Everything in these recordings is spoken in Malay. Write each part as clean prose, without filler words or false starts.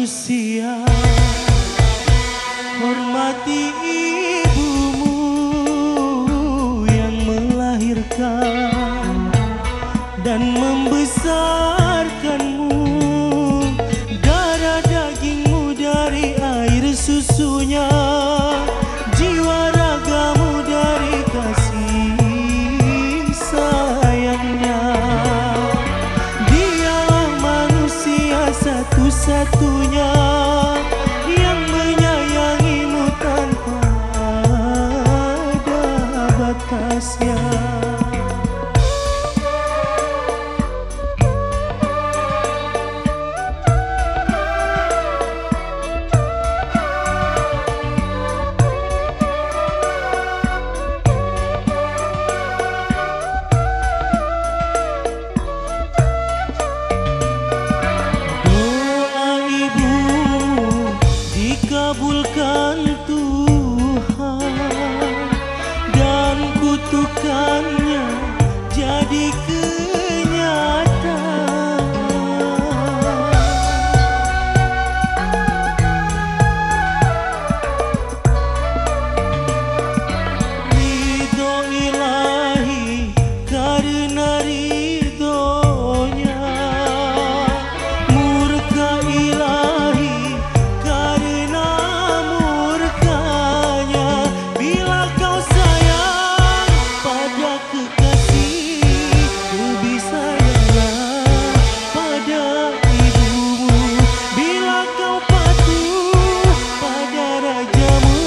manusia, hormati ibumu yang melahirkan dan membesarkanmu. Darah dagingmu dari air susunya, jiwa ragamu dari kasih sayangnya. Dialah manusia satu-satunya yang menyayangimu tanpa ada batasnya. Kabulkan Tuhan dan kutukannya jadi kenyataan. Ridho ilahi karena ridhonya, murka ilahi karena murkanya. Bila kau sayang pada kekasih, lebih sayanglah pada ibumu. Bila kau patuh pada rajamu,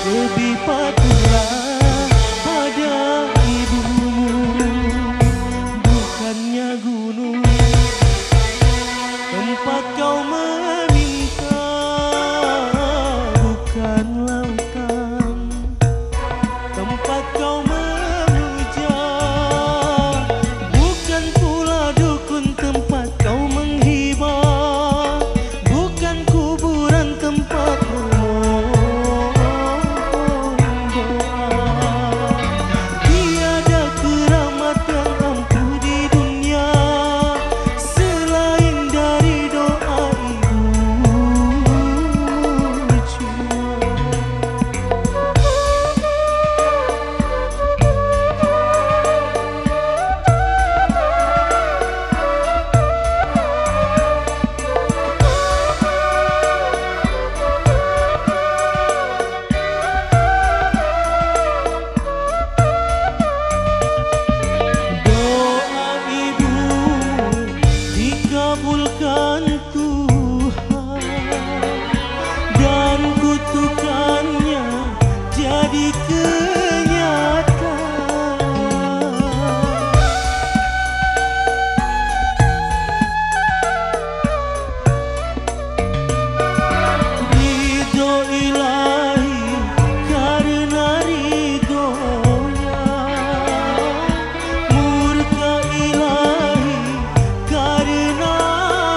lebih patuhlah pada ibumu. Bukannya gunung tempat kau meminta, bukan lautan tempat kau memuja, bukan pula dukun tempat kau menghibah, bukan kuburan tempat memohon doa. Tiada keramat yang ampuh di dunia selain dari doa ibu jua. Doa ibu dikabulkan Tuhan dan kutukannya jadi kenyataan. Ridho ilahi karena ridhonya, murka ilahi karena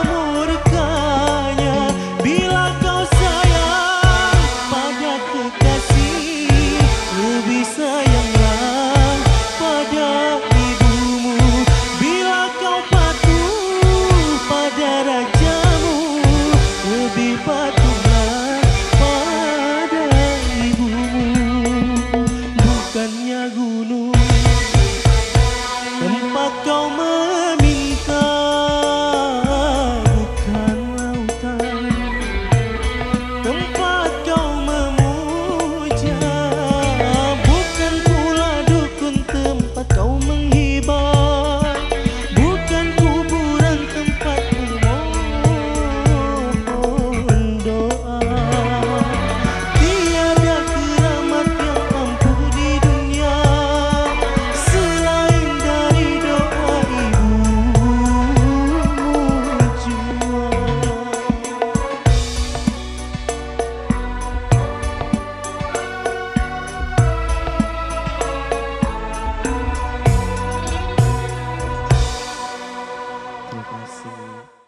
murkanya. Bila kau sayang pada kekasih, lebih sayanglah pada ibumu. Bila kau patuh pada rajamu, lebih patuhlah pada ibumu. Bukannya gunung tempat kau meminta, bukan lautan tempat kau memuja, bukan pula dukun tempat kau menghibah, bukan kuburan tempat memohon doa. Tiada keramat yang ampuh di dunia selain dari doa ibumu jua. Terima kasih.